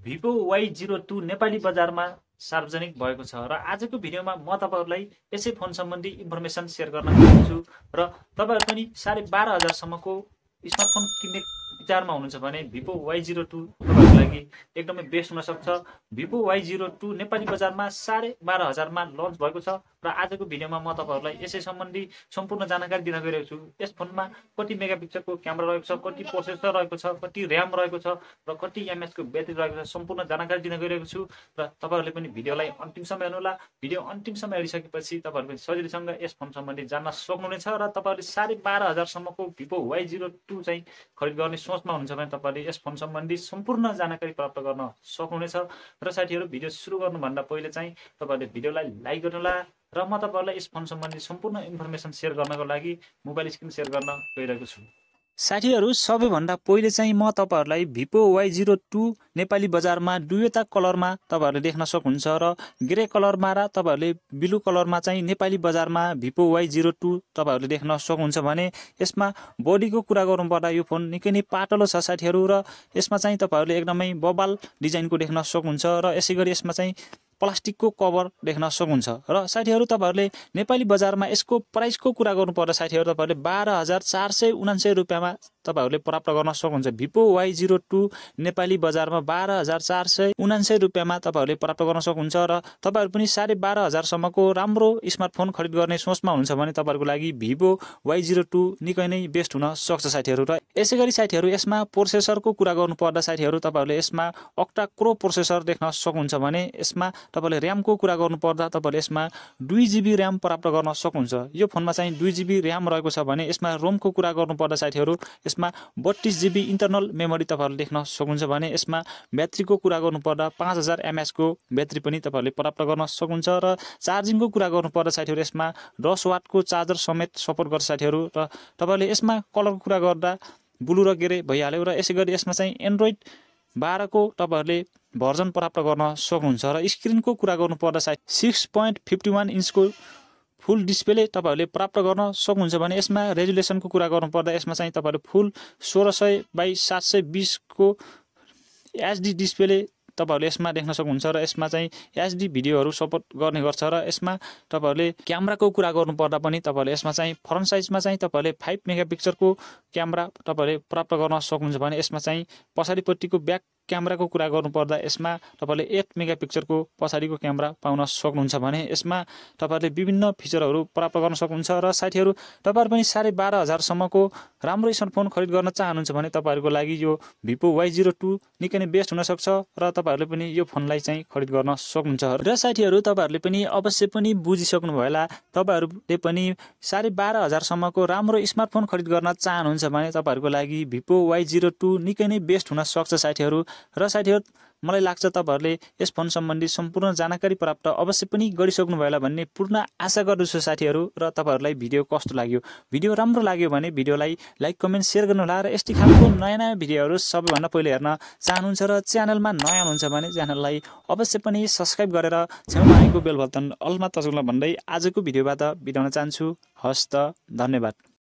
Vivo Y02 Nepali बजारमा सार्वजनिक भएको छ र आजको भिडियोमा म तपाईहरुलाई यसै फोन सम्बन्धी इन्फर्मेसन शेयर गर्न चाहन्छु र तपाईहरु पनि 12,500 सम्मको स्मार्टफोन किन्ने विचारमा हुनुहुन्छ भने Vivo Y02 तपाईहरुको लागि एकदमै बेस्ट हुन सक्छ। Vivo Y02 नेपाली बजारमा 12,500 मा लन्च भएको छ र आजको भिडियोमा म तपाईहरुलाई यसै सम्बन्धी सम्पूर्ण जानकारी दिन गइरहेको छु। यस फोनमा कति मेगापिक्सलको क्यामेरा रहेको छ, कति प्रोसेसर रहेको छ, कति र्याम रहेको छ र कति एमएच को ब्याट्री रहेको छ, सम्पूर्ण जानकारी दिन गइरहेको छु र तपाईहरुले पनि भिडियोलाई अन्तिमसम्म हेर्नुहोला। भिडियो अन्तिमसम्म हेरिसकेपछि तपाईहरु पनि सजिलैसँग यस फोन सम्बन्धी जान्न सक्नुहुनेछ र तपाईहरुले 12,500 सम्मको Vivo Y02 चाहिँ खरिद गर्ने सोचमा हुनुहुन्छ भने तपाईहरुले यस फोन सम्बन्धी सम्पूर्ण जानकारी प्राप्त गर्न सक्नुहुनेछ। र साथीहरु, भिडियो सुरु गर्नुभन्दा पहिले चाहिँ तपाईहरुले भिडियोलाई लाइक गर्नुहोला र म तपाईहरुलाई यस फोन सम्बन्धी सम्पूर्ण इन्फर्मेसन शेयर गर्नको लागि मोबाइल स्क्रिन शेयर गर्न गइरहेको छु। साथीहरु, सबैभन्दा पहिले चाहिँ म तपाईहरुलाई Vivo Y02 नेपाली बजारमा दुईवटा कलरमा तपाईहरुले देख्न सक्नुहुन्छ र ग्रे कलरमा र तपाईहरुले ब्लू कलरमा चाहिँ नेपाली बजारमा Vivo Y02 तपाईहरुले देख्न सक्नुहुन्छ भने यसमा बडीको कुरा गर्नुपर्दा यो फोन निकै नै पातलो छ साथीहरु र यसमा चाहिँ तपाईहरुले एकदमै बबाल डिजाइनको देख्न सक्नुहुन्छ र यसैगरी यसमा चाहिँ प्लास्टिकको कभर देख्न सक्नुहुन्छ र साथीहरु तपाईहरुले नेपाली बजारमा यसको प्राइसको कुरा गर्नुपर्दा साथीहरु तपाईहरुले 12,479 रुपैयाँमा तपाईहरुले प्राप्त गर्न सक्नुहुन्छ। Vivo Y02 नेपाली बजारमा 12,479 रुपैयाँमा तपाईहरुले प्राप्त गर्न सक्नुहुन्छ र तपाईहरु पनि 12,500 सम्मको राम्रो स्मार्टफोन खरिद गर्ने सोचमा हुनुहुन्छ भने तपाईहरुको लागि Vivo Y02 निकै नै बेस्ट हुन सक्छ साथीहरु। र यसैगरी साथीहरु यसमा प्रोसेसरको कुरा गर्नुपर्दा साथीहरु तपाईहरुले यसमा octa core प्रोसेसर देख्न सक्नुहुन्छ भने यसमा तपाईले र्यामको कुरा गर्नुपर्दा तपाईले यसमा 2GB र्याम प्राप्त गर्न सक्नुहुन्छ। यो फोनमा चाहिँ 2GB र्याम रहेको छ भने यसमा रोमको कुरा गर्नुपर्दा साथीहरु यसमा 32GB इन्टरनल मेमोरी तपाईहरुले देख्न सक्नुहुन्छ भने यसमा ब्याट्रीको कुरा गर्नुपर्दा 5000 mAh को ब्याट्री पनि तपाईहरुले प्राप्त गर्न सक्नुहुन्छ र चार्जिङको कुरा गर्नुपर्दा साथीहरु यसमा 10 वाटको चार्जर समेत सपोर्ट गर्छ साथीहरु र तपाईले यसमा कलरको कुरा गर्दा ब्लू र ग्रे भइहाल्यो र यसैगरी यसमा चाहिँ एन्ड्रोइड 12 को तपाईहरुले भर्जन प्राप्त गर्न सक्नुहुन्छ र स्क्रिनको कुरा गर्नुपर्दा 6.51 इन्चको फुल डिस्प्ले तपाईहरुले प्राप्त गर्न सक्नुहुन्छ भने यसमा रेजुलेसनको कुरा गर्नुपर्दा यसमा चाहिँ तपाईहरु फुल 1600x720 को एचडी डिस्प्ले तपाईहरुले यसमा देख्न सक्नुहुन्छ र यसमा चाहिँ एचडी भिडियोहरु सपोर्ट गर्ने गर्छ र यसमा तपाईहरुले क्यामेराको कुरा गर्नुपर्दा पनि तपाईहरुले यसमा चाहिँ फ्रन्ट साइजमा चाहिँ तपाईहरुले 5 मेगापिक्सलको क्यामेरा तपाईहरुले प्राप्त गर्न सक्नुहुन्छ भने यसमा चाहिँ पछाडिपट्टिको ब्याक क्यामेराको कुरा गर्नुपर्दा यसमा तपाईहरुले 8 मेगापिक्सलको पछाडिको क्यामेरा पाउन सक्नुहुन्छ भने यसमा तपाईहरुले विभिन्न फिचरहरु प्राप्त गर्न सक्नुहुन्छ। र साथीहरु, तपाईहरु पनि 12,500 सम्मको राम्रो स्मार्टफोन खरिद गर्न चाहनुहुन्छ भने तपाईहरुको लागि यो Vivo Y02 निकै नै बेस्ट हुन सक्छ र तपाईहरुले पनि यो फोनलाई चाहिँ खरिद गर्न सक्नुहुन्छ। र साथीहरु, तपाईहरुले पनि अवश्य पनि बुझिसक्नु भयो होला, तपाईहरुले पनि 12,500 सम्मको राम्रो स्मार्टफोन खरिद गर्न चाहनुहुन्छ भने तपाईहरुको लागि Vivo Y02 निकै नै बेस्ट हुन सक्छ साथीहरु। र साथीहरु, मलाई लाग्छ तपाईहरुले यस फोन सम्बन्धी सम्पूर्ण जानकारी प्राप्त अवश्य पनि गरिसक्नु भयो होला भन्ने पूर्ण आशा गर्दछु साथीहरु। र तपाईहरुलाई भिडियो कस्तो लाग्यो? भिडियो राम्रो लाग्यो भने भिडियोलाई लाइक कमेन्ट शेयर गर्नु होला र यस्तै खालको नयाँ भिडियोहरु सबैभन्दा पहिले हेर्न चाहनुहुन्छ र च्यानलमा नयाँ हुनुहुन्छ भने च्यानललाई अवश्य पनि सब्स्क्राइब गरेर छेउमा आएको बेल बटन अलमा तर्नुला भन्दै आजको भिडियोबाट बिताउन चाहन्छु। हस्त, धन्यवाद।